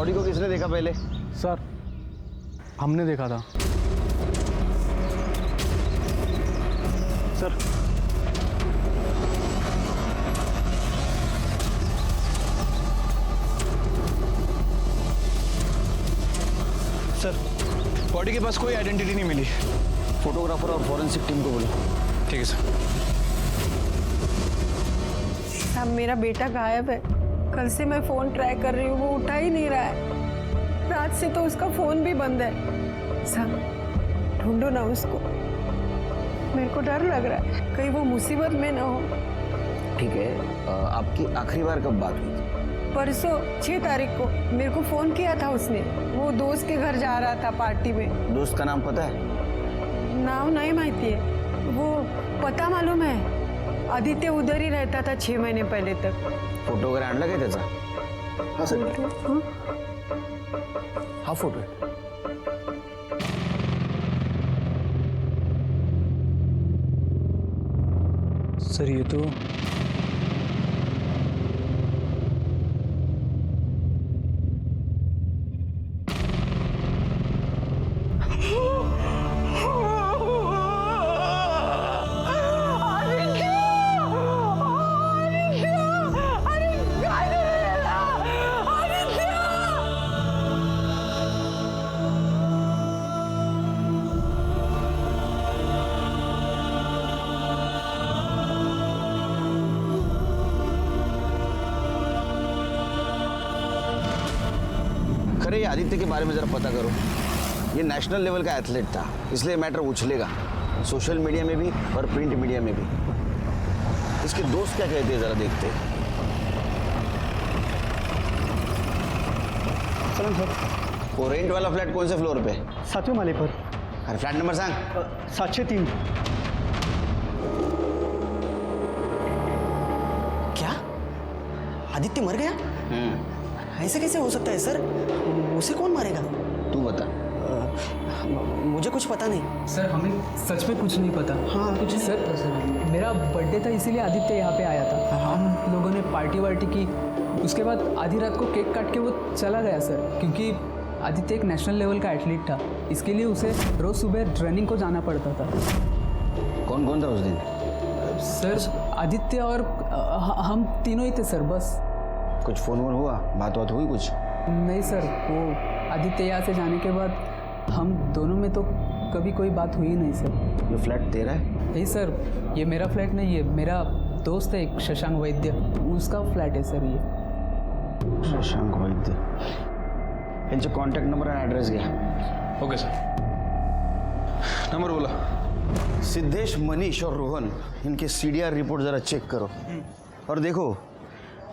Body को किसने देखा पहले? सर हमने देखा था। सर सर बॉडी के पास कोई आइडेंटिटी नहीं मिली। फोटोग्राफर और फॉरेंसिक टीम को बोलो। ठीक है सर। साहब मेरा बेटा गायब है। कल से मैं फ़ोन ट्राई कर रही हूँ, वो उठा ही नहीं रहा है। रात से तो उसका फ़ोन भी बंद है। साहब ढूंढो ना उसको, मेरे को डर लग रहा है कहीं वो मुसीबत में ना हो। ठीक है, आपकी आखिरी बार कब बात हुई थी? परसों 6 तारीख को मेरे को फ़ोन किया था उसने। वो दोस्त के घर जा रहा था पार्टी में। दोस्त का नाम पता है? नाम नहीं माहिती है, वो पता मालूम है। आदित्य उधर ही रहता था 6 महीने पहले तक। फोटो वगैरह आणला काय त्याचा? हाँ सर, हाँ? हा फोटो है। सर ये तो खरे ये आदित्य के बारे में जरा पता करो। ये नेशनल लेवल का एथलीट था, इसलिए मैटर उछलेगा सोशल मीडिया में भी और प्रिंट मीडिया में भी। इसके दोस्त क्या कहते हैं जरा देखते हैं। चलो सर। वो रेंट वाला फ्लैट कौन से फ्लोर पे? 7वें माले पर। अरे फ्लैट नंबर सांग। 703। क्या आदित्य मर गया? ऐसे कैसे हो सकता है सर? उसे कौन मारेगा? तू बता। मुझे कुछ पता नहीं सर, हमें सच में कुछ नहीं पता। हाँ, कुछ सर, मेरा बर्थडे था इसीलिए आदित्य यहाँ पे आया था। हम लोगों ने पार्टी वार्टी की, उसके बाद आधी रात को केक काट के वो चला गया सर। क्योंकि आदित्य एक नेशनल लेवल का एथलीट था, इसके लिए उसे रोज़ सुबह रनिंग को जाना पड़ता था। कौन कौन था उस दिन? सर आदित्य और हम तीनों ही थे सर, बस। कुछ फोन वोन हुआ, बात बात हुई कुछ? नहीं सर, वो आदित्य यहाँ से जाने के बाद हम दोनों में तो कभी कोई बात हुई नहीं सर। ये फ्लैट तेरा है? नहीं सर, ये मेरा फ्लैट नहीं है, मेरा दोस्त है एक शशांक वैद्य, उसका फ्लैट है सर ये। शशांक वैद्य। यांचे कॉन्टॅक्ट नंबर आणि ॲड्रेस घ्या। Okay sir. नंबर बोला। सिद्धेश, मनीष और रोहन, इनके CDR रिपोर्ट ज़रा चेक करो और देखो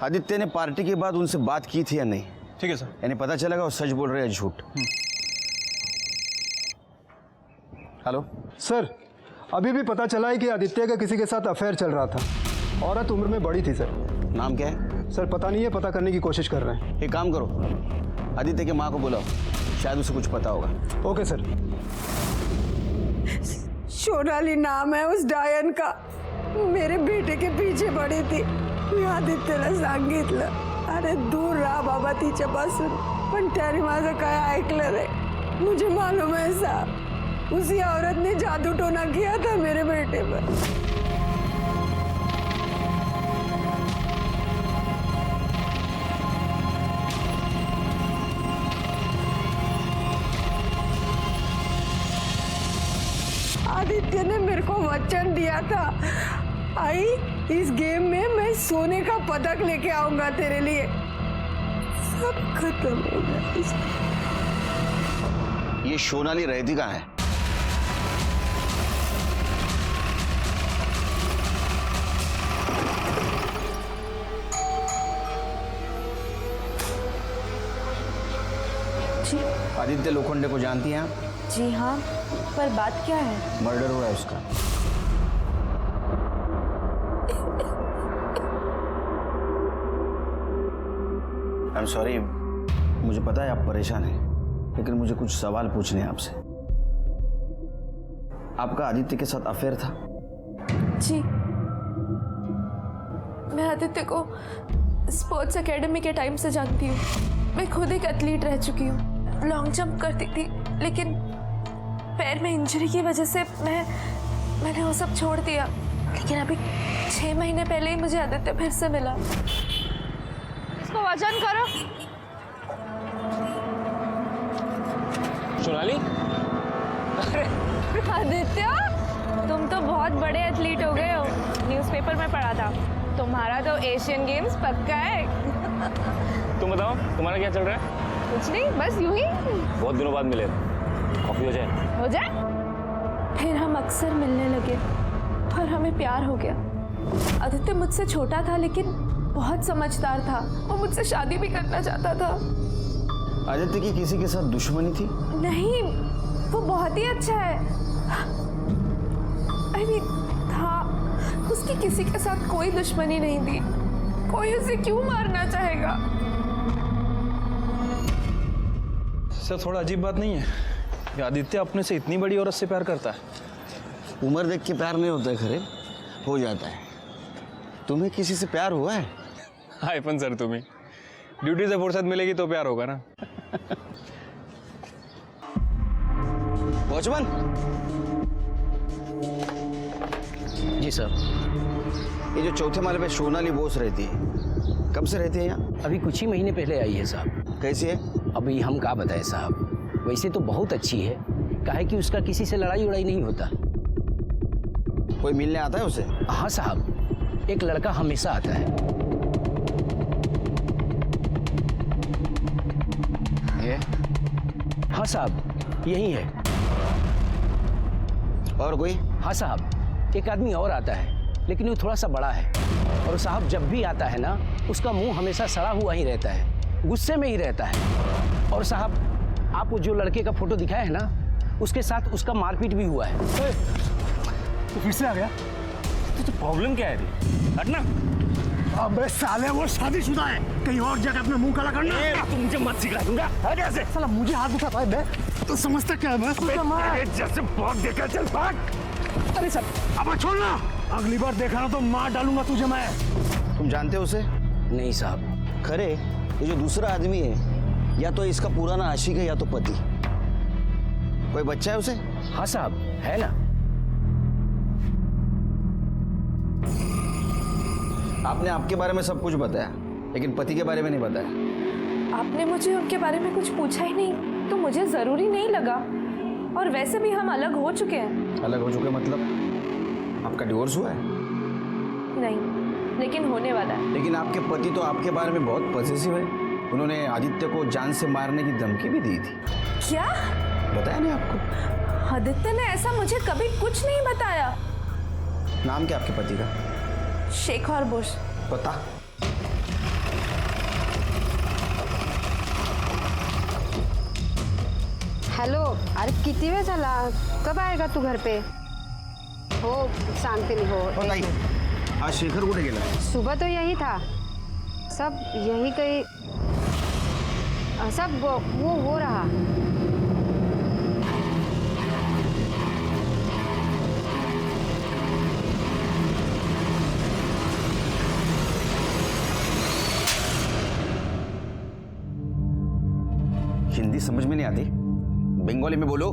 आदित्य ने पार्टी के बाद उनसे बात की थी या नहीं। ठीक है सर। यानी पता चलेगा वो सच बोल रहे हैं झूठ। हेलो सर अभी भी पता चला है कि आदित्य का किसी के साथ अफेयर चल रहा था। औरत उम्र में बड़ी थी सर। नाम क्या है? सर पता नहीं है, पता करने की कोशिश कर रहे हैं। एक काम करो, आदित्य की माँ को बुलाओ, शायद उसे कुछ पता होगा। Okay sir. सोनाली नाम है उस डायन का। मेरे बेटे के पीछे पड़ी थी। मी आदित्यला सांगितलं, अरे दूर रहा बाबा तिच्यापासून, पण त्याने माझं काय ऐकलं रे। मुझे मालूम है साहब, उसी औरत ने जादू टोना किया था मेरे बेटे पर। आदित्य ने मेरे को वचन दिया था, आई इस गेम में मैं सोने का पदक लेके आऊंगा तेरे लिए। सब खत्म हो गया। ये सोनाली रहती कहाँ है? जी आदित्य लोखंडे को जानती हैं आप? जी हाँ, पर बात क्या है? मर्डर हुआ है उसका। आई एम सॉरी, मुझे पता है आप परेशान हैं, लेकिन मुझे कुछ सवाल पूछने हैं आपसे। आपका आदित्य के साथ अफेयर था? जी, मैं आदित्य को स्पोर्ट्स एकेडमी के टाइम से जानती हूँ। मैं खुद एक एथलीट रह चुकी हूँ। लॉन्ग जंप करती थी, लेकिन पैर में इंजरी की वजह से मैंने वो सब छोड़ दिया। लेकिन अभी 6 महीने पहले ही मुझे आदित्य फिर से मिला। इसको वजन करो। सोनाली, आदित्य, तुम तो बहुत बड़े एथलीट हो गए हो। न्यूज़पेपर में पढ़ा था तुम्हारा तो एशियन गेम्स पक्का है। तुम बताओ तुम्हारा क्या चल रहा है? कुछ नहीं, बस यूं ही। बहुत दिनों बाद मिले, कॉफी हो जाए? हो जाए। फिर हम अक्सर मिलने लगे और हमें प्यार हो गया। आदित्य मुझसे छोटा था लेकिन बहुत समझदार था। वो मुझसे शादी भी करना चाहता था। आदित्य की किसी के साथ दुश्मनी थी? नहीं, वो बहुत ही अच्छा है। I mean, था। उसकी किसी के साथ कोई दुश्मनी नहीं थी। कोई उसे क्यों मारना चाहेगा? सर थोड़ा अजीब बात नहीं है कि आदित्य अपने से इतनी बड़ी औरत से प्यार करता है? उम्र देख के प्यार नहीं होता है खरे, हो जाता है। तुम्हें किसी से प्यार हुआ है? हाय फन सर, तुम्हें ड्यूटी से फुर्सत मिलेगी तो प्यार होगा ना। वॉचमैन। जी सर। ये जो चौथे माले पे सोनाली बोस रहती है, कब से रहती है यहाँ? अभी कुछ ही महीने पहले आई है साहब। कैसी है? अभी हम क्या बताएं साहब, वैसे तो बहुत अच्छी है। काहे कि उसका किसी से लड़ाई उड़ाई नहीं होता। कोई मिलने आता है उसे? हाँ साहब, एक लड़का हमेशा आता है। ये? हाँ साहब, यही है। और कोई? हाँ साहब, एक आदमी और आता है, लेकिन वो थोड़ा सा बड़ा है। और साहब जब भी आता है ना, उसका मुंह हमेशा सड़ा हुआ ही रहता है, गुस्से में ही रहता है। और साहब आपको जो लड़के का फोटो दिखाया है ना, उसके साथ उसका मारपीट भी हुआ है। तो फिर से आ गया? तो प्रॉब्लम क्या है? हटना। अबे साले, वो शादीशुदा है, कहीं और जगह अपना मुंह काला करना। तुम मुझे मत सिखा दूंगा। हट ऐसे। साला मुझे हाथ उठाता है बे, तो समझता क्या है? बस जैसे बहुत देखा, चल भाग। अरे सर, अब छोड़ना, अगली बार देखा ना तो मार डालूंगा तुझे मैं। तुम जानते हो उसे? नहीं साहब। खरे, ये जो दूसरा आदमी है, या तो इसका पुराना आशिक है या तो पति। कोई बच्चा है उसे? हाँ साहब, है ना। आपने आपके बारे में सब कुछ बताया, लेकिन पति के बारे में नहीं बताया। आपने मुझे उनके बारे में कुछ पूछा ही नहीं, तो मुझे जरूरी नहीं लगा। और वैसे भी हम अलग हो चुके हैं। अलग हो चुके मतलब? आपका डिवोर्स हुआ है? नहीं, लेकिन होने वाला है। लेकिन आपके पति तो आपके बारे में बहुत पॉजिटिव है। उन्होंने आदित्य को जान से मारने की धमकी भी दी थी। क्या? बताया नहीं आपको? आदित्य ने ऐसा मुझे कभी कुछ नहीं बताया। नाम क्या आपके पति का? शेखर बुश। पता? हॅलो, अरे किती वेळ झाला? कब आएगा तू घर पे? हो सांगते मी। हो ताई, आज शेखर कुठे गेला? सुबह तो यही था, सब यही कहीं सब वो हो रहा। हिंदी समझ में नहीं आती, बंगाली में बोलो।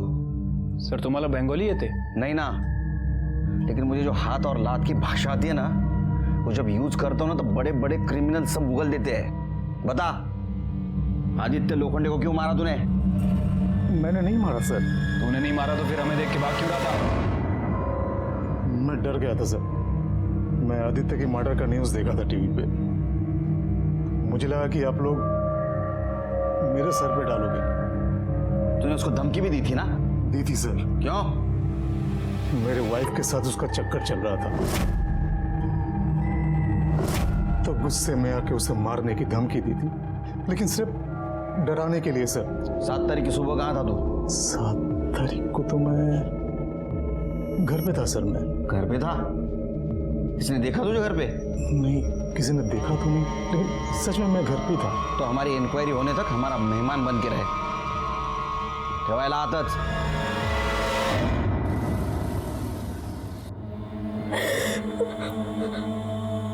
सर तुम्हाला बंगाली येते? नहीं ना, लेकिन मुझे जो हाथ और लात की भाषा आती है ना, वो जब यूज करता हूँ ना, तो बड़े बड़े क्रिमिनल सब उगल देते हैं। बता, आदित्य लोखंडे को क्यों मारा तूने? मैंने नहीं मारा सर। तूने नहीं मारा तो फिर हमें देख के भाग क्यों रहा था? मैं डर गया था सर। मैं आदित्य की मर्डर का न्यूज़ देखा था टीवी पे। मुझे लगा कि आप लोग मेरे सर पे डालोगे। तूने उसको धमकी भी दी थी ना? दी थी सर। क्यों? मेरे वाइफ के साथ उसका चक्कर चल रहा था, तो गुस्से में आके उसे मारने की धमकी दी थी, लेकिन सिर्फ डराने के लिए सर। 7 तारीख की सुबह कहाँ था तू? 7 तारीख को तो मैं घर पे था सर। मैं घर पे था? किसने देखा तुझे घर पे? नहीं, किसी ने देखा तो नहीं, लेकिन सच में मैं घर पे था। तो हमारी इंक्वायरी होने तक हमारा मेहमान बन के रहे। ठेवायला आताच।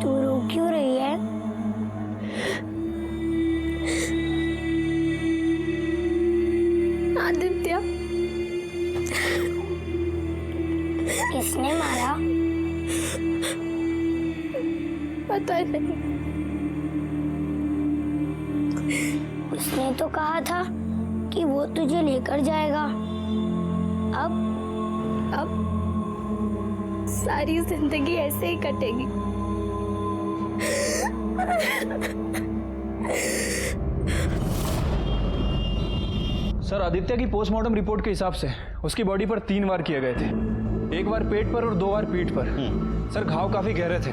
तू रो क्यों रही है? पता नहीं। उसने तो कहा था कि वो तुझे लेकर जाएगा। अब सारी जिंदगी ऐसे ही कटेगी। सर, आदित्य की पोस्टमार्टम रिपोर्ट के हिसाब से उसकी बॉडी पर 3 वार किए गए थे। 1 बार पेट पर और 2 बार पीठ पर। सर, घाव काफी गहरे थे।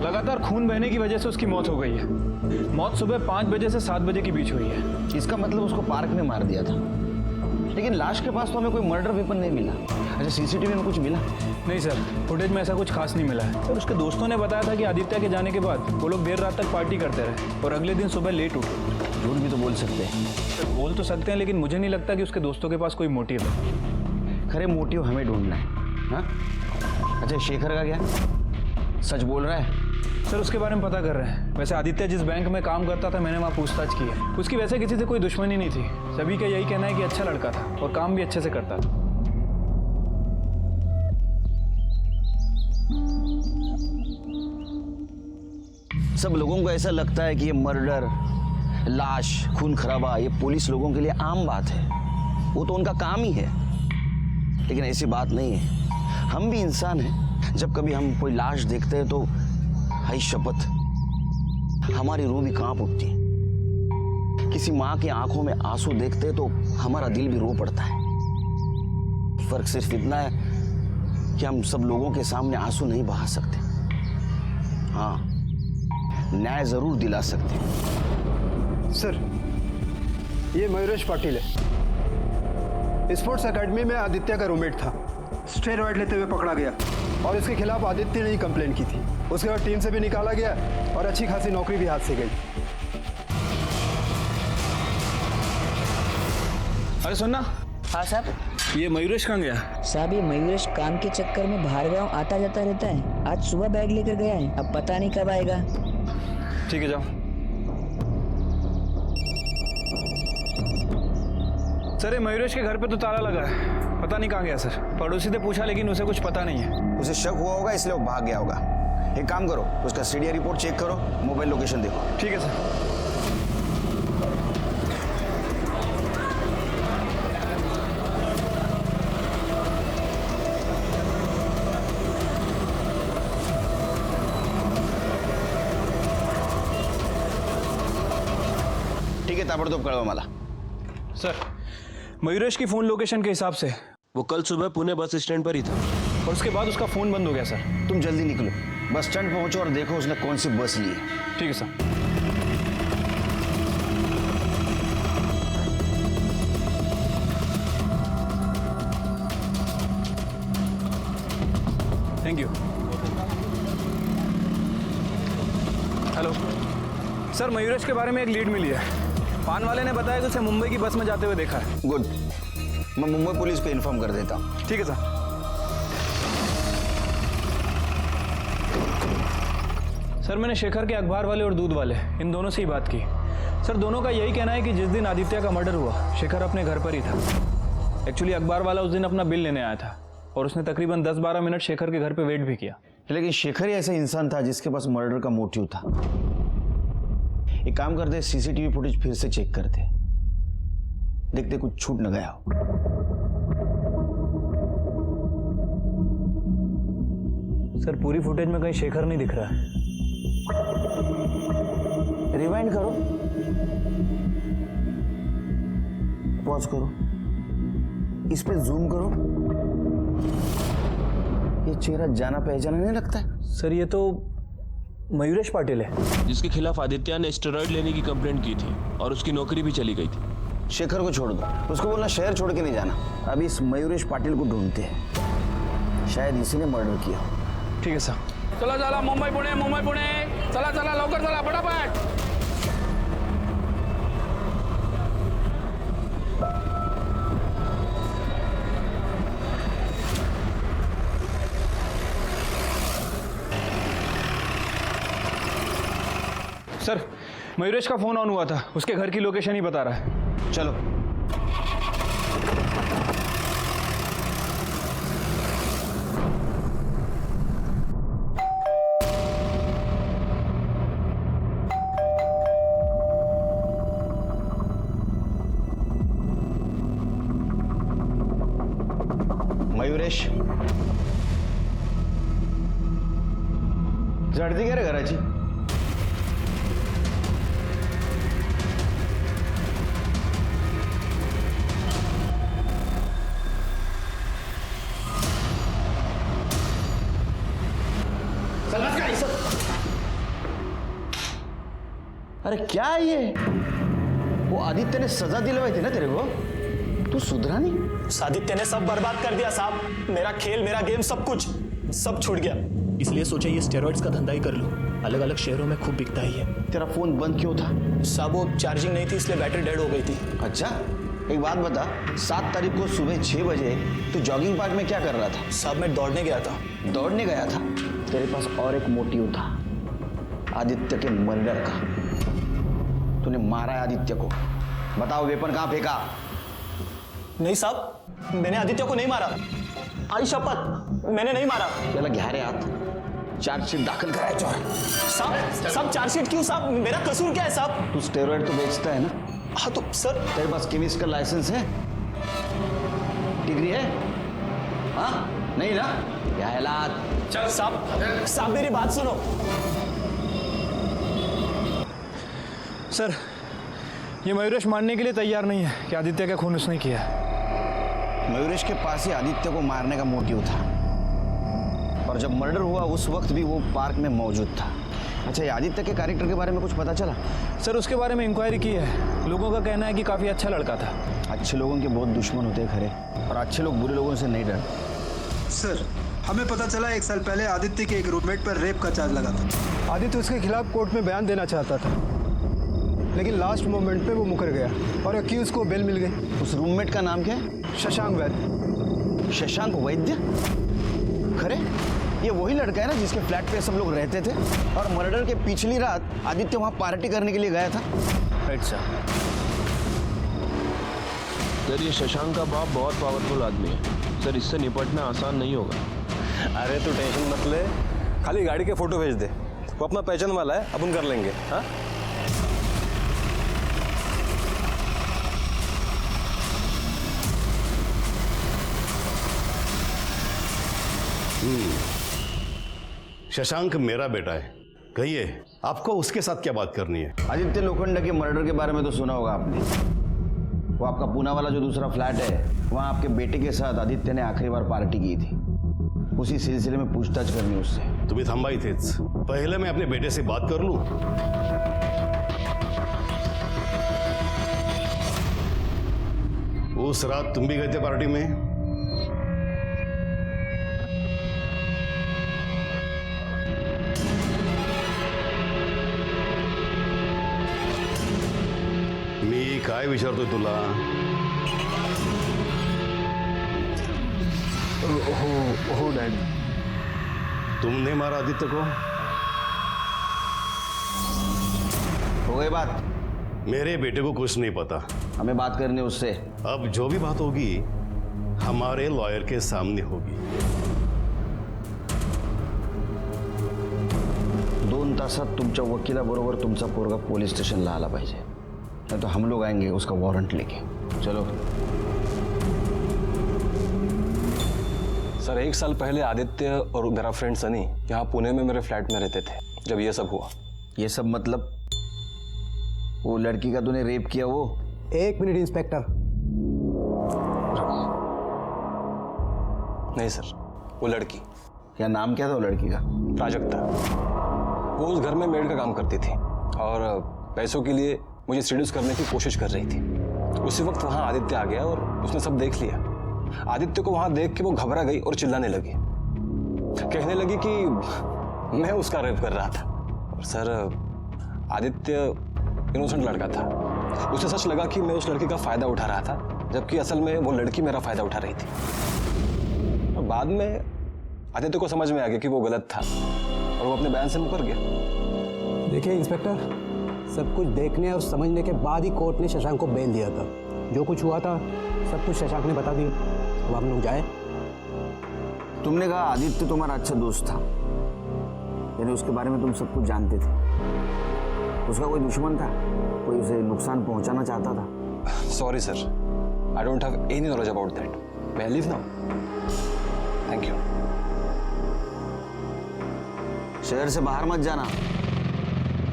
लगातार खून बहने की वजह से उसकी मौत हो गई है। मौत सुबह 5 बजे से 7 बजे के बीच हुई है। इसका मतलब उसको पार्क में मार दिया था, लेकिन लाश के पास तो हमें कोई मर्डर वेपन नहीं मिला। अच्छा, सीसीटीवी में कुछ मिला? नहीं सर, फुटेज में ऐसा कुछ खास नहीं मिला है। और उसके दोस्तों ने बताया था कि आदित्य के जाने के बाद वो लोग देर रात तक पार्टी करते रहे और अगले दिन सुबह लेट उठे। झूठ भी तो बोल सकते हैं। सर, बोल तो सकते हैं, लेकिन मुझे नहीं लगता कि उसके दोस्तों के पास कोई मोटिव है। खरे मोटिव हमें ढूंढना है। हाँ? अच्छा, शेखर का क्या? सच बोल रहा है? सर, उसके बारे में पता कर रहे हैं। वैसे आदित्य जिस बैंक में काम करता था, मैंने वहाँ पूछताछ की है। उसकी वैसे किसी से कोई दुश्मनी नहीं थी। सभी का यही कहना है कि अच्छा लड़का था और काम भी अच्छे से करता था। सब लोगों को ऐसा लगता है कि ये मर्डर, लाश, खून खराबा ये पुलिस लोगों के लिए आम बात है। वो तो उनका काम ही है। लेकिन ऐसी बात नहीं है। हम भी इंसान हैं। जब कभी हम कोई लाश देखते हैं तो हाय शपथ, हमारी रूह भी कांप उठती है। किसी माँ की आंखों में आंसू देखते हैं तो हमारा दिल भी रो पड़ता है। फर्क सिर्फ इतना है कि हम सब लोगों के सामने आंसू नहीं बहा सकते। हाँ, न्याय जरूर दिला सकते हैं। सर, ये मयूरेश पाटिल है। स्पोर्ट्स एकेडमी में आदित्य का रूममेट था। स्टेरॉइड लेते हुए पकड़ा गया और इसके खिलाफ आदित्य ने ही कंप्लेंट की थी। उसके बाद टीम से भी निकाला गया और अच्छी खासी नौकरी भी हाथ से गई। अरे सुनना। हाँ साहब। ये मयूरेश कहाँ गया? साहब, ये मयूरेश काम के चक्कर में बाहर गाँव आता जाता रहता है। आज सुबह बैग लेकर गया है, अब पता नहीं कब आएगा। ठीक है, जाओ। सर, ये मयूरेश के घर पे तो ताला लगा है, पता नहीं कहाँ गया सर। पड़ोसी ने पूछा लेकिन उसे कुछ पता नहीं है। उसे शक हुआ होगा इसलिए वो भाग गया होगा। एक काम करो, उसका सीडीआर रिपोर्ट चेक करो, मोबाइल लोकेशन देखो। ठीक है सर। ठीक है, ताबड़तोब कळवा मला। सर, मयूरेश की फोन लोकेशन के हिसाब से वो कल सुबह पुणे बस स्टैंड पर ही था और उसके बाद उसका फोन बंद हो गया सर। तुम जल्दी निकलो, बस स्टैंड पहुंचो और देखो उसने कौन सी बस ली है। ठीक है sir. Thank you. Hello sir, Mayuresh के बारे में एक लीड मिली है। पान वाले ने बताया कि उसे मुंबई की बस में जाते हुए देखा है। गुड, मैं मुंबई पुलिस को इन्फॉर्म कर देता हूँ। ठीक है सर। सर, मैंने शेखर के अखबार वाले और दूध वाले इन दोनों से ही बात की। सर, दोनों का यही कहना है कि जिस दिन आदित्य का मर्डर हुआ, शेखर अपने घर पर ही था। एक्चुअली अखबार वाला उस दिन अपना बिल लेने आया था और उसने तकरीबन 10-12 मिनट शेखर के घर पे वेट भी किया। लेकिन शेखर ही ऐसा इंसान था जिसके पास मर्डर का मोटिव था। एक काम करते, सीसीटीवी फुटेज फिर से चेक करते, देखते कुछ छूट न गया हो। सर, पूरी फुटेज में कहीं शेखर नहीं दिख रहा है। रिवाइंड करो, पॉज करो, इस पे जूम करो। ये चेहरा जाना पहचाना नहीं लगता है? सर, ये तो मयूरेश पाटिल है जिसके खिलाफ आदित्य ने स्टेरॉइड लेने की कंप्लेंट की थी और उसकी नौकरी भी चली गई थी। शेखर को छोड़ दो, उसको बोलना शहर छोड़ के नहीं जाना। अभी इस मयूरेश पाटिल को ढूंढते हैं, शायद इसी ने मर्डर किया। ठीक है सर। चला चला, मुंबई पुणे, मुंबई पुणे, चला चला, लवकर चला, फटाफट। सर, मयूरेश का फोन ऑन हुआ था, उसके घर की लोकेशन ही बता रहा है। चलो। मयुरेश झडती घे रे घराची. अरे क्या है ये? वो आदित्य ने सजा दिलवाई थी ना तेरे को, तू सुधरा नहीं? आदित्य ने सब बर्बाद कर दिया साहब, मेरा खेल, मेरा गेम, सब कुछ सब छूट गया. इसलिए सोचा ये स्टेरॉइड्स का धंधा ही कर लूं. अलग अलग शहरों में खूब बिकता ही है. तेरा फोन बंद क्यों था? साहब वो चार्जिंग नहीं थी इसलिए बैटरी डेड हो गई थी. अच्छा, एक बात बता, 7 तारीख को सुबह 6 बजे तू जॉगिंग पार्क में क्या कर रहा था? साहब मैं दौड़ने गया था. दौड़ने गया था? तेरे पास और एक मोटिव था, आदित्य के मर्डर का. तूने मारा है आदित्य को. बताओ वेपन कहाँ फेंका? नहीं साहब, मैंने आदित्य को नहीं मारा. आई शपथ, मैंने नहीं मारा. चला गहरे हाथ, चार्जशीट दाखिल कराया चाहे. साहब चार्जशीट क्यों साहब? मेरा कसूर क्या है साहब? तू स्टेरॉइड तो बेचता है ना? हाँ तो सर. तेरे पास केमिस्ट का लाइसेंस है? डिग्री है? हाँ नहीं ना? क्या हालात? साहब मेरी बात सुनो. सर, ये मयूरेश मानने के लिए तैयार नहीं है कि आदित्य का खून उसने किया. मयूरेश के पास ही आदित्य को मारने का मोटिव था, और जब मर्डर हुआ उस वक्त भी वो पार्क में मौजूद था. अच्छा, ये आदित्य के कैरेक्टर के बारे में कुछ पता चला? सर, उसके बारे में इंक्वायरी की है. लोगों का कहना है कि काफ़ी अच्छा लड़का था. अच्छे लोगों के बहुत दुश्मन होते हैं खरे, और अच्छे लोग बुरे लोगों से नहीं डरते. सर, हमें पता चला 1 साल पहले आदित्य के एक रूममेट पर रेप का चार्ज लगा था. आदित्य उसके खिलाफ कोर्ट में बयान देना चाहता था, लेकिन लास्ट मोमेंट पे वो मुकर गया और अक्यूज को बेल मिल गई. उस रूममेट का नाम क्या है? शशांक वैद्य. शशांक वैद्य? खरे ये वही लड़का है ना जिसके फ्लैट पे सब लोग रहते थे, और मर्डर के पिछली रात आदित्य वहां पार्टी करने के लिए गया था. Right sir. सर, ये शशांक का बाप बहुत पावरफुल आदमी है सर, इससे निपटना आसान नहीं होगा. अरे तू टेंशन मत ले, खाली गाड़ी के फोटो भेज दे. वो अपना पहचान वाला है, अपन कर लेंगे. हाँ शशांक मेरा बेटा है. कहिए, आपको उसके साथ क्या बात करनी है? आदित्य लोखंडे के मर्डर के बारे में तो सुना होगा आपने. वो आपका पूना वाला जो दूसरा फ्लैट है, वहां आपके बेटे के साथ आदित्य ने आखिरी बार पार्टी की थी. उसी सिलसिले में पूछताछ करनी उससे. तुम्ही थांबा इथेच. पहले मैं अपने बेटे से बात कर लूं. उस रात तुम भी गए थे पार्टी में? मी काय विचारतोय तुला? हो डैड. तुमने मारा आदित्य को? हो गई बात. मेरे बेटे को कुछ नहीं पता. हमें बात करनी उससे. अब जो भी बात होगी हमारे लॉयर के सामने होगी. 2 तासात तुमच्या वकिलाबरोबर तुमचा पोरगा पोलीस स्टेशनला आला पाहिजे, नहीं तो हम लोग आएंगे उसका वारंट लेके. चलो. सर, 1 साल पहले आदित्य और मेरा फ्रेंड सनी यहाँ पुणे में मेरे फ्लैट में रहते थे जब ये सब हुआ. ये सब मतलब? वो लड़की का तूने रेप किया वो? 1 मिनट इंस्पेक्टर. नहीं सर, वो लड़की. क्या नाम क्या था वो लड़की का? प्राजक्ता. वो उस घर में मेड का काम करती थी और पैसों के लिए मुझे सीड्यूस करने की कोशिश कर रही थी. उसी वक्त वहां आदित्य आ गया और उसने सब देख लिया. आदित्य को वहां देख के वो घबरा गई और चिल्लाने लगी. कहने लगी कि मैं उसका रेप कर रहा था. और सर, आदित्य इनोसेंट लड़का था. उसे सच लगा कि मैं उस लड़की का फायदा उठा रहा था, जबकि असल में वो लड़की मेरा फायदा उठा रही थी. और बाद में आदित्य को समझ में आ गया कि वो गलत था और वो अपने बयान से मुकर गया. देखिए इंस्पेक्टर, सब कुछ देखने और समझने के बाद ही कोर्ट ने शशांक को बेल दिया था. जो कुछ हुआ था सब कुछ शशांक ने बता दिया. अब हम लोग जाए. तुमने कहा आदित्य तुम्हारा अच्छा दोस्त था, यानी उसके बारे में तुम सब कुछ जानते थे. उसका कोई दुश्मन था? कोई उसे नुकसान पहुंचाना चाहता था? Sorry sir, I don't have any knowledge about that. मैं लीव नाउ. Thank you. शहर से बाहर मत जाना,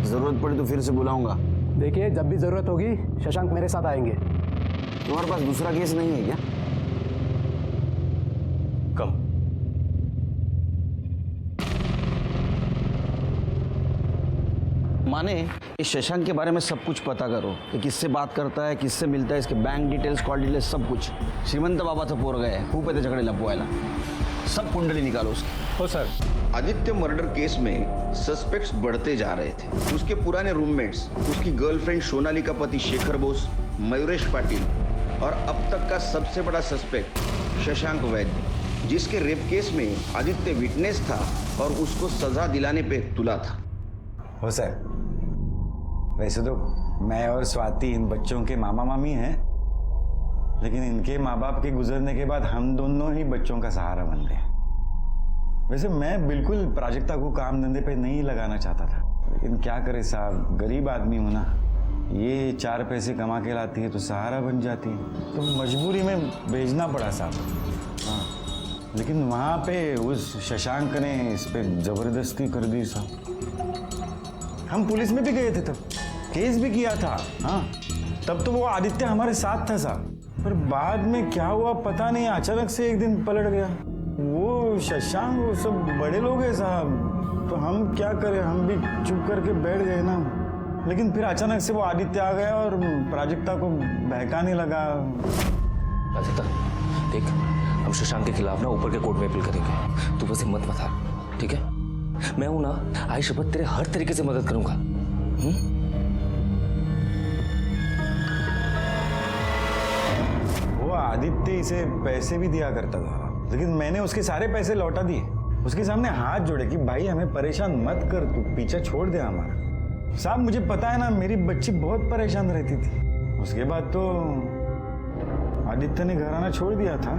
जरूरत पड़ी तो फिर से बुलाऊंगा। देखिए, जब भी जरूरत होगी शशांक मेरे साथ आएंगे। तुम्हारे पास दूसरा केस नहीं है क्या? कम। माने इस शशांक के बारे में सब कुछ पता करो कि किससे बात करता है, किससे मिलता है, इसके बैंक डिटेल्स, कॉल डिटेल्स, सब कुछ। श्रीमंत बाबाचं पोरग आहे, खूप आहे त्याच्याकडे लपवायला। सब कुंडली निकालो उसकी। हो सर। आदित्य मर्डर केस में सस्पेक्ट्स बढ़ते जा रहे थे। उसके पुराने रूममेट्स, उसकी गर्लफ्रेंड सोनाली का पति शेखर बोस, मयूरेश पाटिल और अब तक का सबसे बड़ा सस्पेक्ट शशांक वैद्य, जिसके रेप केस में आदित्य विटनेस था और उसको सजा दिलाने पे तुला था। हो सर, वैसे तो मैं और स्वाति इन बच्चों के मामा मामी हैं, लेकिन इनके माँ बाप के गुजरने के बाद हम दोनों ही बच्चों का सहारा बन गए। वैसे मैं बिल्कुल प्राजक्ता को काम धंधे पे नहीं लगाना चाहता था, लेकिन क्या करे साहब, गरीब आदमी हूं ना। ये 4 पैसे कमा के लाती है तो सहारा बन जाती है, तो मजबूरी में भेजना पड़ा साहब। हाँ, लेकिन वहाँ पे उस शशांक ने इस पे जबरदस्ती कर दी साहब। हम पुलिस में भी गए थे, तब केस भी किया था। हाँ, तब तो वो आदित्य हमारे साथ था साहब, पर बाद में क्या हुआ पता नहीं, अचानक से एक दिन पलट गया। वो शशांक, वो सब बड़े लोग हैं साहब, तो हम क्या करें, हम भी चुप करके बैठ गए ना। लेकिन फिर अचानक से वो आदित्य आ गया और प्राजक्ता को बहकाने लगा। प्राजक्ता देख, हम शशांक के खिलाफ ना ऊपर के कोर्ट में अपील करेंगे, तू बस हिम्मत मत हार, ठीक है? मैं हूं ना, आई शपथ तेरे हर तरीके से मदद करूंगा। वो आदित्य इसे पैसे भी दिया करता था, लेकिन मैंने उसके सारे पैसे लौटा दिए। उसके सामने हाथ जोड़े कि भाई हमें परेशान मत कर, तू पीछा छोड़ दे हमारा। साहब मुझे पता है ना, मेरी बच्ची बहुत परेशान रहती थी। उसके बाद तो आदित्य ने घर आना छोड़ दिया था,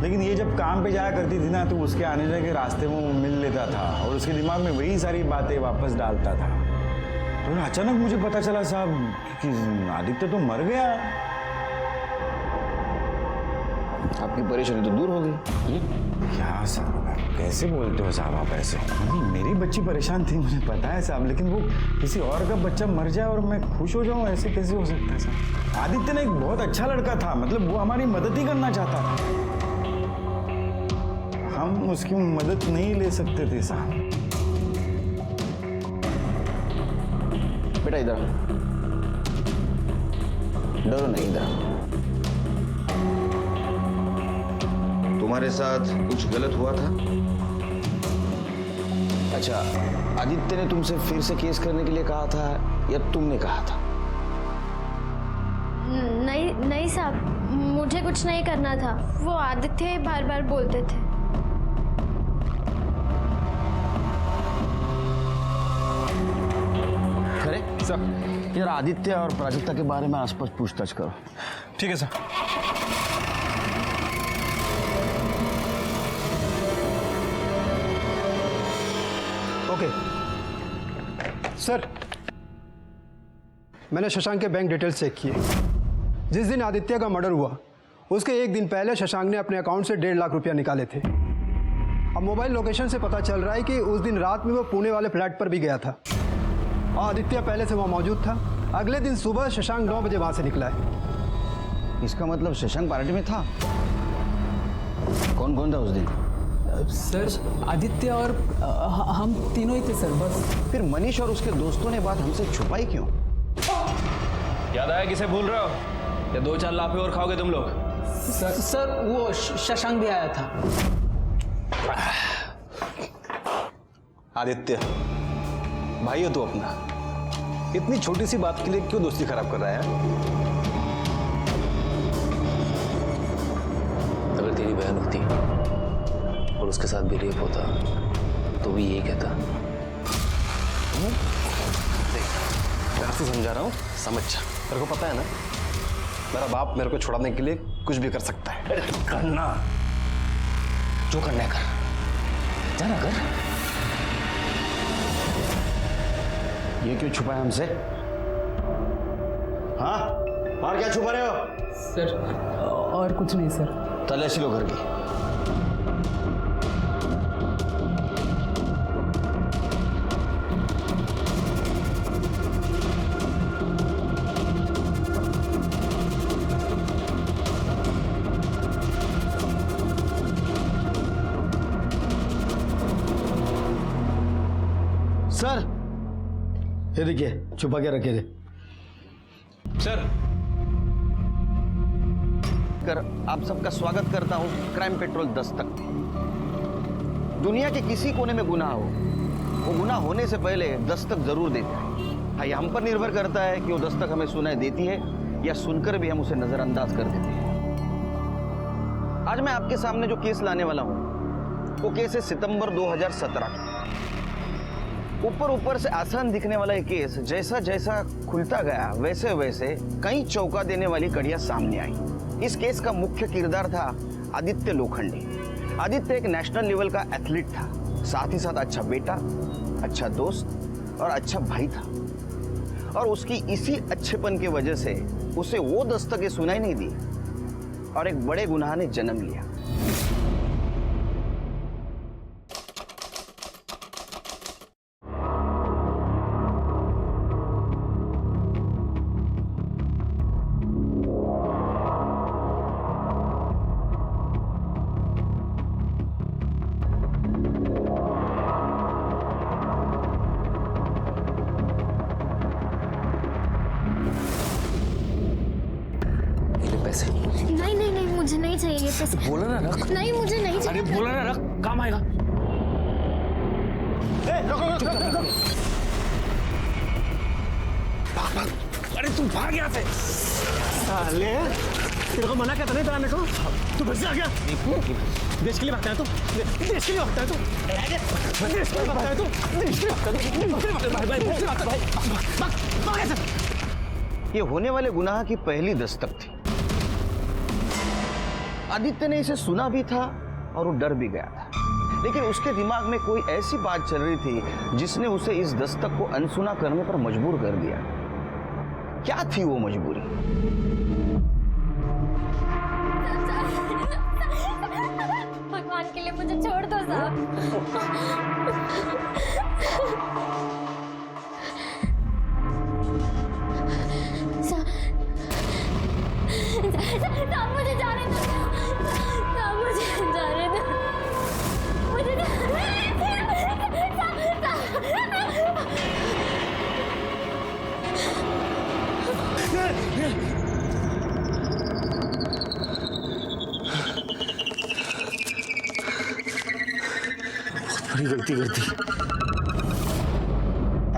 लेकिन ये जब काम पे जाया करती थी ना, तो उसके आने जाने के रास्ते में मिल लेता था और उसके दिमाग में वही सारी बातें वापस डालता था। तो अचानक मुझे पता चला साहब कि आदित्य तो मर गया। आपकी परेशानी तो दूर हो गई। क्या साहब, कैसे बोलते हो साहब आप ऐसे? मेरी बच्ची परेशान थी, मुझे पता है साहब, लेकिन वो किसी और का बच्चा मर जाए और मैं खुश हो जाऊं, ऐसे कैसे हो सकता है साहब? आदित्य ने एक बहुत अच्छा लड़का था, मतलब वो हमारी मदद ही करना चाहता था। हम उसकी मदद नहीं ले सकते थे साहब। बेटा इधर डरो नहीं, इधर। तुम्हारे साथ कुछ गलत हुआ था? अच्छा, आदित्य ने तुमसे फिर से केस करने के लिए कहा था या तुमने कहा था? नहीं साहब, मुझे कुछ नहीं करना था, वो आदित्य बार बार बोलते थे। खरे सर, यार आदित्य और प्राजक्ता के बारे में आसपास पूछताछ करो। ठीक है सर। ओके सर, मैंने शशांक के बैंक डिटेल्स चेक किए। जिस दिन आदित्य का मर्डर हुआ उसके एक दिन पहले शशांक ने अपने अकाउंट से 1.5 लाख रुपया निकाले थे। अब मोबाइल लोकेशन से पता चल रहा है कि उस दिन रात में वो पुणे वाले फ्लैट पर भी गया था और आदित्य पहले से वहाँ मौजूद था। अगले दिन सुबह शशांक 9 बजे वहाँ से निकला है। इसका मतलब शशांक पार्टी में था। कौन कौन था उस दिन? सर आदित्य और हम तीनों ही थे सर, बस। फिर मनीष और उसके दोस्तों ने बात हमसे छुपाई क्यों? याद आया किसे भूल रहे हो, या 2-4 लाफे और खाओगे तुम लोग? सर वो शशांक भी आया था। आदित्य भाई हो तू अपना, इतनी छोटी सी बात के लिए क्यों दोस्ती खराब कर रहा है? अगर तेरी बहन होती और उसके साथ भी रेप होता तो भी यही कहता। मैं आपसे समझा रहा हूँ, समझ जा। मेरे को पता है ना, मेरा बाप मेरे को छुड़ाने के लिए कुछ भी कर सकता है। करना जो करना है कर, जाना कर। ये क्यों छुपाया हमसे? हाँ, और क्या छुपा रहे हो? सर और कुछ नहीं सर। तलाशी लो घर की। ये देखिए छुपा के रखे थे। सर कर आप सबका स्वागत करता हूं क्राइम पेट्रोल दस्तक। दुनिया के किसी कोने में गुनाह हो, वो गुनाह होने से पहले दस्तक जरूर देता है। हाँ, ये हम पर निर्भर करता है कि वो दस्तक हमें सुनाई देती है या सुनकर भी हम उसे नजरअंदाज कर देते हैं। आज मैं आपके सामने जो केस लाने वाला हूं वो केस है सितंबर 2017 का। ऊपर ऊपर से आसान दिखने वाला ये केस जैसा जैसा खुलता गया वैसे वैसे कई चौंका देने वाली कड़ियां सामने आई। इस केस का मुख्य किरदार था आदित्य लोखंडे। आदित्य एक नेशनल लेवल का एथलीट था, साथ ही साथ अच्छा बेटा, अच्छा दोस्त और अच्छा भाई था। और उसकी इसी अच्छेपन की वजह से उसे वो दस्तकें सुनाई नहीं दी और एक बड़े गुनाह ने जन्म लिया। नहीं मुझे नहीं चाहिए ये पैसे। बोला ना रख। नहीं मुझे नहीं चाहिए। अरे बोला ना रख, काम आएगा। भाग। अरे तू भाग यहाँ से। साले तेरे को मना करता नहीं था मेरे को, तू बच जा गया। देश के लिए भागता है तू, देश के लिए भागता है तू, देश के लिए भागता है तू, देश के लिए भागता है तू। ये होने वाले गुनाह की पहली दस्तक थी। आदित्य ने इसे सुना भी था और वो डर भी गया था, लेकिन उसके दिमाग में कोई ऐसी बात चल रही थी जिसने उसे इस दस्तक को अनसुना करने पर मजबूर कर दिया। क्या थी वो मजबूरी? भगवान के लिए मुझे छोड़ दो साहब। मुझे जाने दो, मुझे जाने दो, मुझे बड़ी गलती कर दी।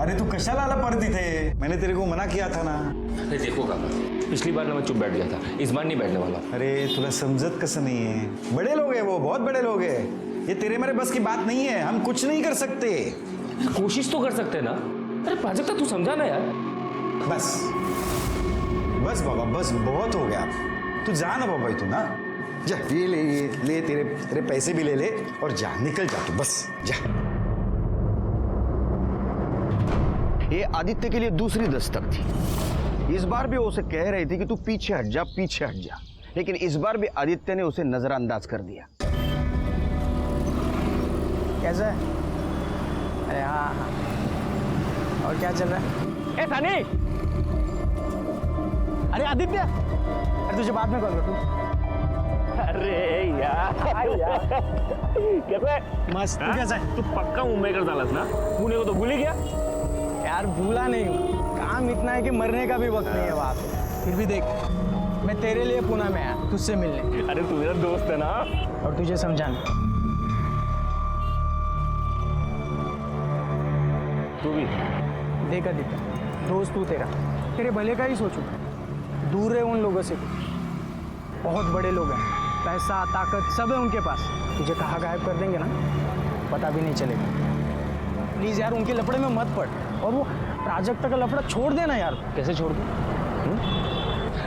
अरे तू कशाला आला परती थे, मैंने तेरे को मना किया था ना। अरे देखो काका, पिछली बार ना मैं चुप बैठ गया था, इस बार नहीं बैठने वाला। अरे तुला समझत कसं नहीं है, बड़े लोग हैं वो, बहुत बड़े लोग हैं। ये तेरे मेरे बस की बात नहीं है, हम कुछ नहीं कर सकते। कोशिश तो कर सकते हैं ना। अरे प्राजक्ता तू समझा ना यार। बस बस बाबा, बस बहुत हो गया। तू जा ना बाबा, तू ना जा, ये ले तेरे पैसे भी ले और जा, निकल जा तू, बस जा। ये आदित्य के लिए दूसरी दस्तक थी। इस बार भी वो उसे कह रही थी कि तू पीछे हट जा, पीछे हट जा, लेकिन इस बार भी आदित्य ने उसे नजरअंदाज कर दिया। कैसा है? अरे हाँ, और क्या चल रहा है? ए थाने! अरे आदित्य, अरे तुझे बाद में कॉल करूँ। अरे यार कैसा है? मस्त। तू कैसा है? तू पक्का मुंबई कर डालस ना? पुणे को तो भूल ही गया यार। भूला नहीं हूँ, काम इतना है कि मरने का भी वक्त नहीं है वहाँ पे। फिर भी देख, मैं तेरे लिए पुणे में आया तुझसे मिलने। अरे तू मेरा दोस्त है ना, और तुझे समझाना। तू भी देख आदित्य, दोस्त तू तेरे भले का ही सोचू। दूर है उन लोगों से, बहुत बड़े लोग हैं, पैसा ताकत सब है उनके पास। तुझे कहाँ गायब कर देंगे ना, पता भी नहीं चलेगा। प्लीज़ यार, उनके लफड़े में मत पड़। और वो प्राजक्ता का लफड़ा छोड़ देना यार। कैसे छोड़ दूं?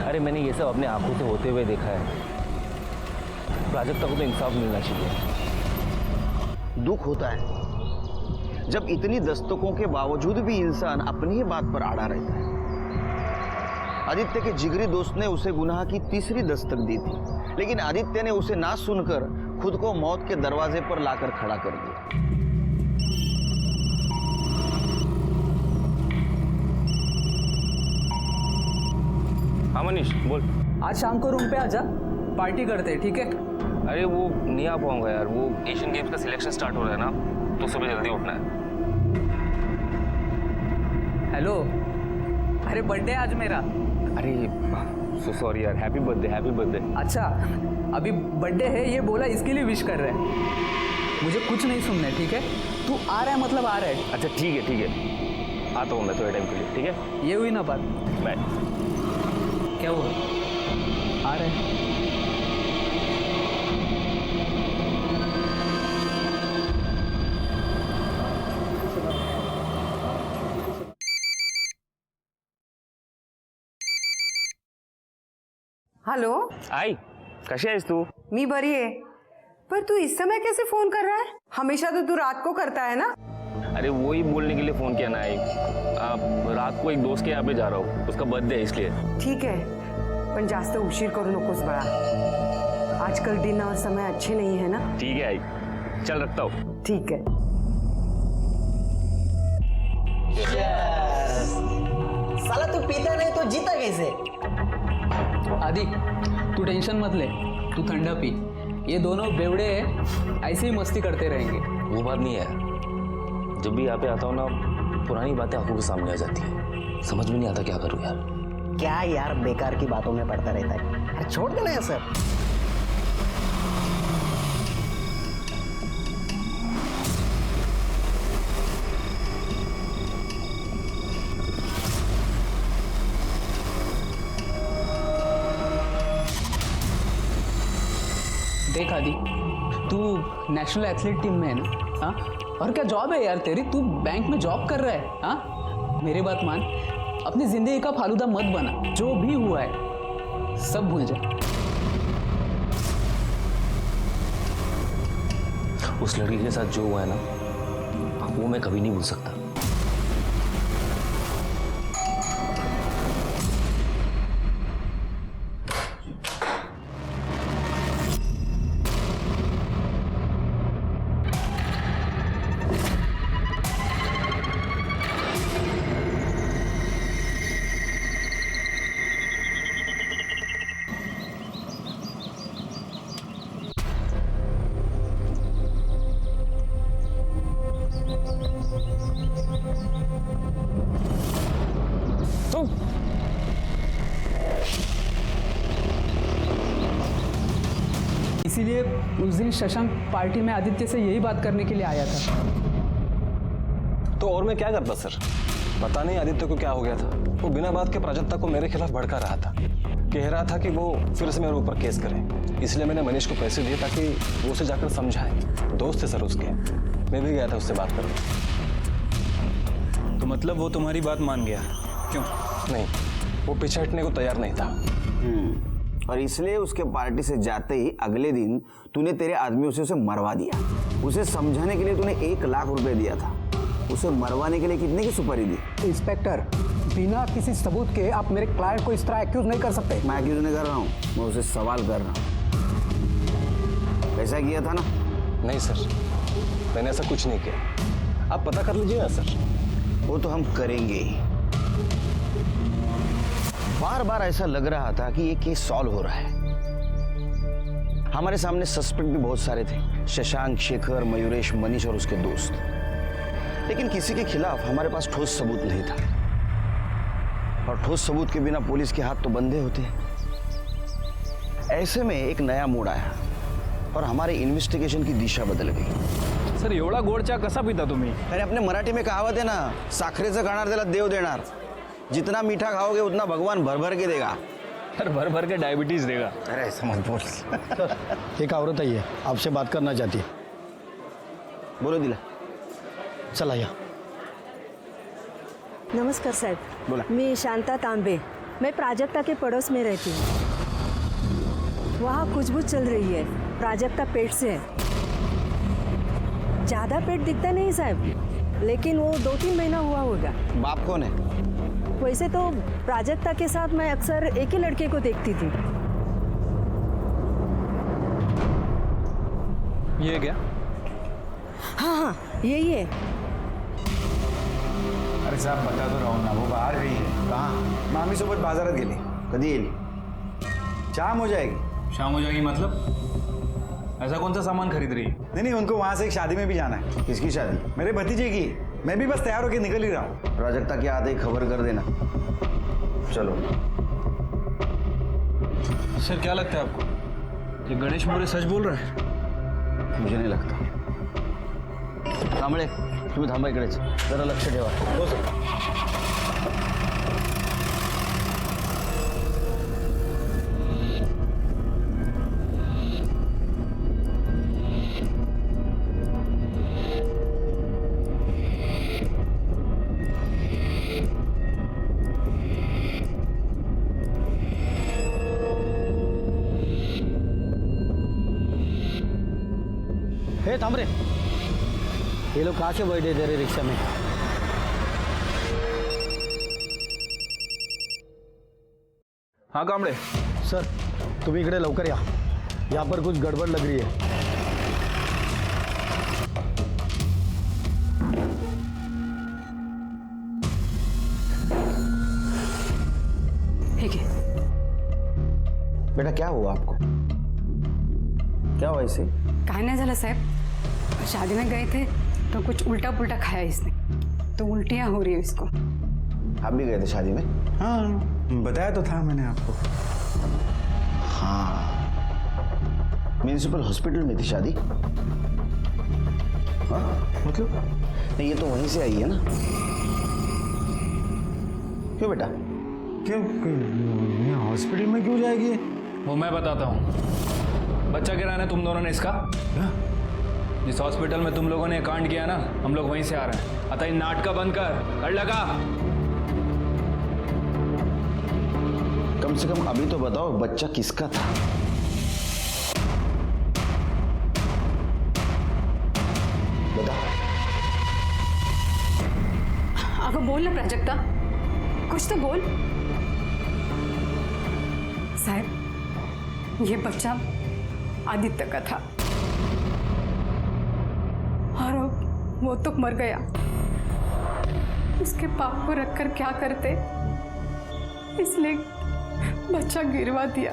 अरे मैंने ये सब अपने आंखों से होते हुए देखा है। प्राजक्ता को तो इंसाफ मिलना चाहिए। दुख होता है जब इतनी दस्तकों के बावजूद भी इंसान अपनी ही बात पर अड़ा रहता है। आदित्य के जिगरी दोस्त ने उसे गुनाह की तीसरी दस्तक दी थी, लेकिन आदित्य ने उसे ना सुनकर खुद को मौत के दरवाजे पर लाकर खड़ा कर दिया। हाँ मनीष बोल। आज शाम को रूम पे आजा, पार्टी करते हैं, ठीक है? अरे वो नहीं आ पाऊंगा यार, वो एशियन गेम्स का सिलेक्शन स्टार्ट हो रहा है ना, तो सुबह जल्दी उठना है। हेलो, अरे बर्थडे आज मेरा। अरे सो सॉरी यार, हैप्पी बर्थडे हैप्पी बर्थडे। अच्छा, अभी बर्थडे है ये बोला इसके लिए विश कर रहे हैं। मुझे कुछ नहीं सुनना है, ठीक है? तू आ रहा है मतलब आ रहा है। अच्छा ठीक है, आता हूँ मैं थोड़े टाइम के लिए, ठीक है? ये हुई ना बात। बाय। क्या हुआ? आ रहे हैं। हॅलो, आई कशी आहेस तू? मी बरी आहे, पर तू इस समय कैसे फोन कर रहा है? हमेशा तो तू रात को करता है ना? अरे वो ही बोलने के लिए फोन किया ना आई। रात को एक दोस्त के यहाँ पे जा रहा हूँ, उसका बर्थडे है इसलिए। ठीक है, पण जास्त उशीर करू नकोस बड़ा। आजकल दिन और समय अच्छे नहीं है ना? ठीक है आई, चल रखता हूँ। ठीक है। साला तू पीता नहीं तो जीता कैसे? आदि, तू टेंशन मत ले, तू ठंडा पी। ये दोनों बेवड़े ऐसे ही मस्ती करते रहेंगे। वो बात नहीं है, जब भी यहाँ पे आता हूँ ना, पुरानी बातें आंखों के सामने आ जाती है। समझ में नहीं आता क्या करूँ यार। क्या यार बेकार की बातों में पड़ता रहता है, अरे छोड़ देना है सर। देख आदि, तू नेशनल एथलीट टीम में है ना? हाँ, और क्या जॉब है यार तेरी? तू बैंक में जॉब कर रहा है। हाँ, मेरी बात मान, अपनी जिंदगी का फालूदा मत बना। जो भी हुआ है सब भूल जा। उस लड़की के साथ जो हुआ है ना, वो मैं कभी नहीं भूल सकता। इसीलिए उस दिन शशांक पार्टी में आदित्य से यही बात करने के लिए आया था। तो और मैं क्या करता सर? पता नहीं आदित्य को क्या हो गया था। वो बिना बात के प्राजक्ता को मेरे खिलाफ भड़का रहा था, कह रहा था कि वो फिर से मेरे ऊपर केस करे। इसलिए मैंने मनीष को पैसे दिए ताकि वो उसे जाकर समझाए। दोस्त है सर उसके, मैं भी गया था उससे बात करने। तो मतलब वो तुम्हारी बात मान गया? क्यों? नहीं, वो पीछे हटने को तैयार नहीं था। और इसलिए उसके पार्टी से जाते ही अगले दिन तूने तेरे आदमियों से उसे मरवा दिया। उसे समझाने के लिए तूने 1 लाख रुपए दिया था, उसे मरवाने के लिए कितने की सुपारी दी? इंस्पेक्टर, बिना किसी सबूत के आप मेरे क्लाइंट को इस तरह एक्यूज नहीं कर सकते। मैं एक्यूज नहीं कर रहा हूँ, मैं उसे सवाल कर रहा हूँ। ऐसा किया था ना? नहीं सर, मैंने ऐसा कुछ नहीं किया। आप पता कर लीजिए ना सर। वो तो हम करेंगे ही। बार बार ऐसा लग रहा था कि ये केस सॉल्व हो रहा है। हमारे सामने सस्पेक्ट भी बहुत सारे थे, शशांक, शेखर, मयूरेश, मनीष और उसके दोस्त। लेकिन किसी के खिलाफ हमारे पास ठोस सबूत नहीं था, और ठोस सबूत के बिना पुलिस के हाथ तो बंधे होते हैं। ऐसे में एक नया मोड़ आया और हमारे इन्वेस्टिगेशन की दिशा बदल गई। सर, एवढा गोड चहा कसा पिता तुम्ही? अरे अपने मराठी में कहावत है ना, साखरेचं खाणार त्याला देव देणार। जितना मीठा खाओगे उतना भगवान भर भर के देगा। अरे भर भर के डायबिटीज देगा। अरे ऐसा मत बोल। एक औरत आई है, आपसे बात करना चाहती है। बोलो दिला। चला या। नमस्कार साहब। बोला। मैं शांता तांबे, मैं प्राजक्ता के पड़ोस में रहती हूँ। वहाँ खुशबू चल रही है, प्राजक्ता पेट से है। ज़्यादा पेट दिखता नहीं साहब, लेकिन वो 2-3 महीना हुआ होगा। बाप कौन है? वैसे तो प्राजक्ता के साथ मैं अक्सर एक ही लड़के को देखती थी। ये क्या? हाँ हाँ, यही है। अरे साहब बता तो रहा हूँ ना, वो बाहर गई है। कहाँ? मामी सोबत बाजारात गेली। कधी येईल? शाम हो जाएगी। शाम हो जाएगी मतलब? ऐसा कौन सा सामान खरीद रही है? नहीं नहीं, उनको वहाँ से एक शादी में भी जाना है। किसकी शादी? मेरे भतीजे की। मैं भी बस तैयार होकर निकल ही रहा हूँ। प्राजक्ता के आते ही खबर कर देना। चलो। सर क्या लगता है आपको, ये गणेश मौर्य सच बोल रहा है? मुझे नहीं लगता। कांबळे, तुम्ही थांबा इकडेच, जरा लक्ष ठेवा। हो सर। हे थांब रे, ये लोग कहाँ से बैठे तेरे रिक्शा में? हाँ कांबळे, सर तुम्ही इकडे लवकर या, यहाँ पर कुछ गड़बड़ लग रही है। ठीक है। बेटा क्या हुआ आपको? क्या हुआ इसे? काय नहीं झालं साहब, शादी में गए थे तो कुछ उल्टा पुल्टा खाया इसने, तो उल्टियाँ हो रही है इसको। आप भी गए थे शादी में? हाँ, बताया तो था मैंने आपको। हाँ, म्यूनिसिपल हॉस्पिटल में थी शादी? हाँ मतलब नहीं, ये तो वहीं से आई है ना? क्यों बेटा? क्यों हॉस्पिटल में क्यों जाएगी? वो मैं बताता हूँ। बच्चा गिराया ना तुम दोनों ने इसका? जिस हॉस्पिटल में तुम लोगों ने कांड किया ना, हम लोग वहीं से आ रहे हैं। अतः इन नाटक बंद कर लगा। कम से कम अभी तो बताओ बच्चा किसका था? बता। अगर बोल ना प्राजक्ता, कुछ तो बोल। साहब, ये बच्चा आदित्य का था और वो तो मर गया। उसके पाप को रखकर क्या करते, इसलिए बच्चा गिरवा दिया।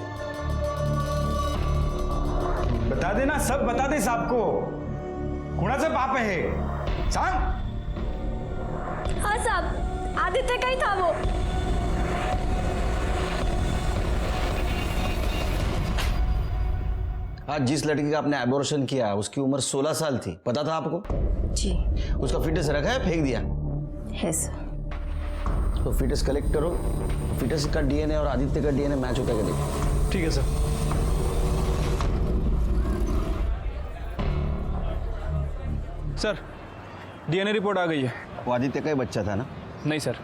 बता देना, सब बता दे साहब को। कुणाचं पाप है सांग? हाँ साहब, आदित्य का ही था वो। आज जिस लड़की का आपने एबॉर्शन किया उसकी उम्र 16 साल थी, पता था आपको? जी। उसका फिटस रखा है, फेंक दिया है सर। तो फिटस कलेक्ट करो, फिटस का डीएनए और आदित्य का डीएनए मैच होता है क्या देखो। ठीक है सर। सर डीएनए रिपोर्ट आ गई है। वो आदित्य का ही बच्चा था ना? नहीं सर,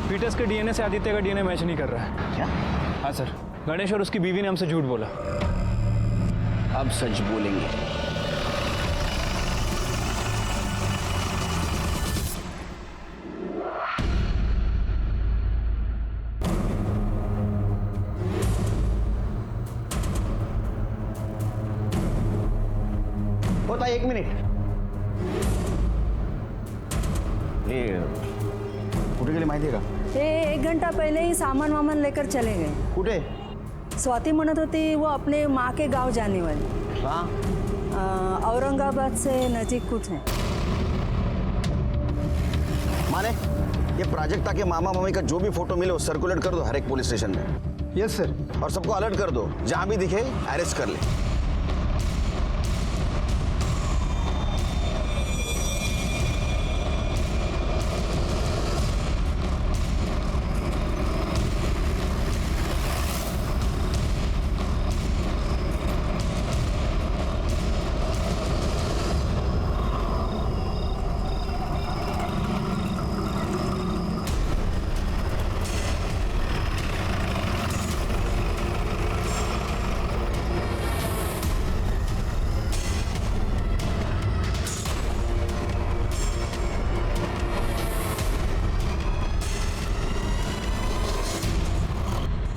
फीटस के डीएनए से आदित्य का डीएनए मैच नहीं कर रहा है। क्या? हाँ सर, गणेश और उसकी बीवी ने हमसे झूठ बोला। अब सच बोलेंगे। होता 1 मिनिट। ये कुठे गेले माहिती आहे का? ते 1 घंटा पहले ही सामान वामान लेकर चले गए। कुठे? स्वाति म्हणत होती वो अपने माँ के गांव जाने वाली। हाँ, औरंगाबाद से नजीक कुछ है। माने ये प्राजक्ता के मामा मामी का जो भी फोटो मिले वो सर्कुलेट कर दो हर एक पुलिस स्टेशन में। Yes sir. और सबको अलर्ट कर दो, जहां भी दिखे अरेस्ट कर ले।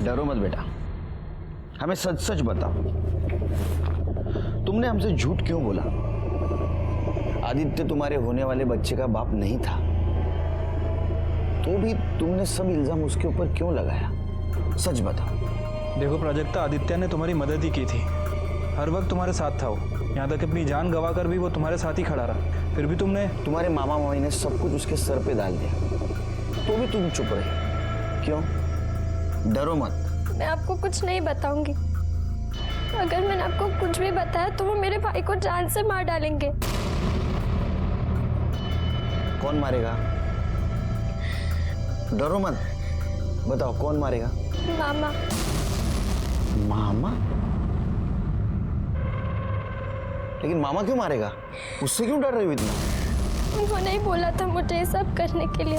डरो मत बेटा, हमें सच सच बताओ, तुमने हमसे झूठ क्यों बोला? आदित्य तुम्हारे होने वाले बच्चे का बाप नहीं था, तो भी तुमने सब इल्जाम उसके ऊपर क्यों लगाया? सच बताओ। देखो प्राजक्ता, आदित्य ने तुम्हारी मदद ही की थी। हर वक्त तुम्हारे साथ था वो, यहाँ तक अपनी जान गवा कर भी वो तुम्हारे साथ ही खड़ा रहा। फिर भी तुमने, तुम्हारे मामा मामी ने सब कुछ उसके सर पे डाल दिया, तो भी तुम चुप रहे क्यों? डरो मत। मैं आपको कुछ नहीं बताऊंगी। अगर मैंने आपको कुछ भी बताया तो वो मेरे भाई को जान से मार डालेंगे। कौन मारेगा? डरो मत, बताओ कौन मारेगा? मामा। मामा? लेकिन मामा क्यों मारेगा? उससे क्यों डर रही हो इतना? वो नहीं बोला था मुझे ये सब करने के लिए।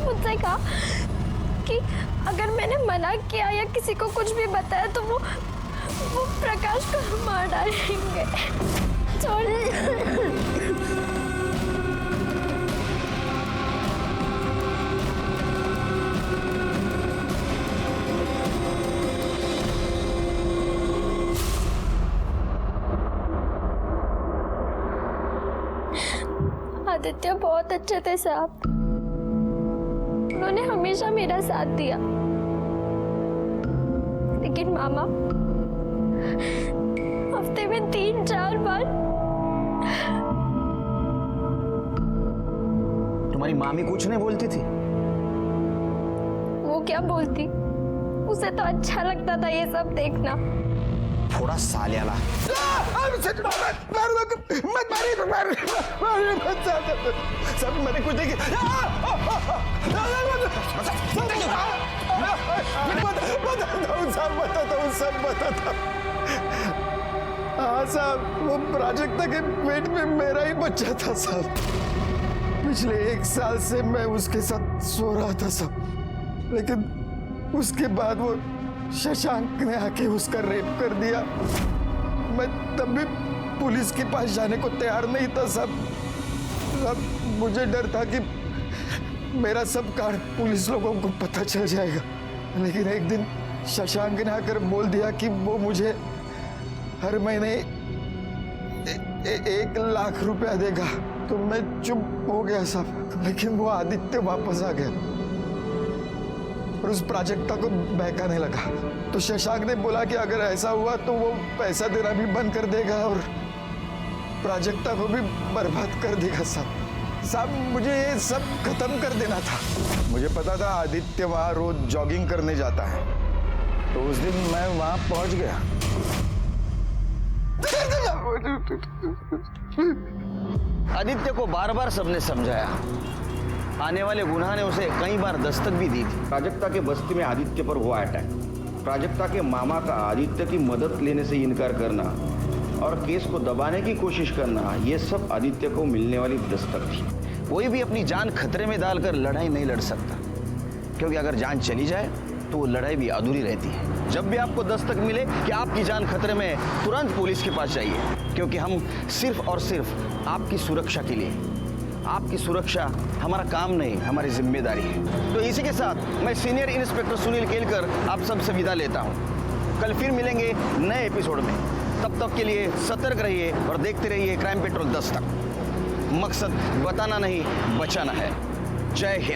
मुझसे कहा कि अगर मैंने मना किया या किसी को कुछ भी बताया तो वो प्रकाश को मार डालेंगे। आदित्य बहुत अच्छे थे साहब, उन्होंने हमेशा मेरा साथ दिया। लेकिन मामा हफ्ते में 3-4 बार। तुम्हारी मामी कुछ नहीं बोलती थी? वो क्या बोलती, उसे तो अच्छा लगता था ये सब देखना। थोड़ा सालियाला। सब मैंने कुछ नहीं किया। सब बताता। हाँ साहब, वो प्राजक्ता के पेट में मेरा ही बच्चा था साहब। पिछले 1 साल से मैं उसके साथ सो रहा था साहब, लेकिन उसके बाद वो शशांक ने आके उसका रेप कर दिया। मैं तब भी पुलिस के पास जाने को तैयार नहीं था साहब। मुझे डर था कि मेरा सब कांड पुलिस लोगों को पता चल जाएगा। लेकिन एक दिन शशांक ने आकर बोल दिया कि वो मुझे हर महीने 1 लाख रुपया देगा। तो मैं चुप हो गया साहब। लेकिन वो आदित्य वापस आ गया और उस प्राजक्ता को बहकाने लगा। तो शशांक ने बोला कि अगर ऐसा हुआ तो वो पैसा देना भी बंद कर देगा और प्राजक्ता को भी बर्बाद कर देगा साहब। मुझे ये सब खत्म कर देना था। मुझे पता था आदित्य वहां रोज जॉगिंग करने जाता है, तो उस दिन मैं वहां पहुंच गया। आदित्य को बार बार सबने समझाया, आने वाले गुनाह ने उसे कई बार दस्तक भी दी थी। प्राजक्ता के बस्ती में आदित्य पर हुआ अटैक, प्राजक्ता के मामा का आदित्य की मदद लेने से इनकार करना और केस को दबाने की कोशिश करना, ये सब आदित्य को मिलने वाली दस्तक थी। कोई भी अपनी जान खतरे में डालकर लड़ाई नहीं लड़ सकता, क्योंकि अगर जान चली जाए तो वो लड़ाई भी अधूरी रहती है। जब भी आपको दस्तक मिले कि आपकी जान खतरे में, तुरंत पुलिस के पास जाइए, क्योंकि हम सिर्फ और सिर्फ आपकी सुरक्षा के लिए, आपकी सुरक्षा हमारा काम नहीं, हमारी जिम्मेदारी है। तो इसी के साथ मैं सीनियर इंस्पेक्टर सुनील केलकर आप सबसे विदा लेता हूँ। कल फिर मिलेंगे नए एपिसोड में। तब तक के लिए सतर्क रहिए और देखते रहिए क्राइम पेट्रोल दस्तक। मकसद बताना नहीं, बचाना है। जय हिंद।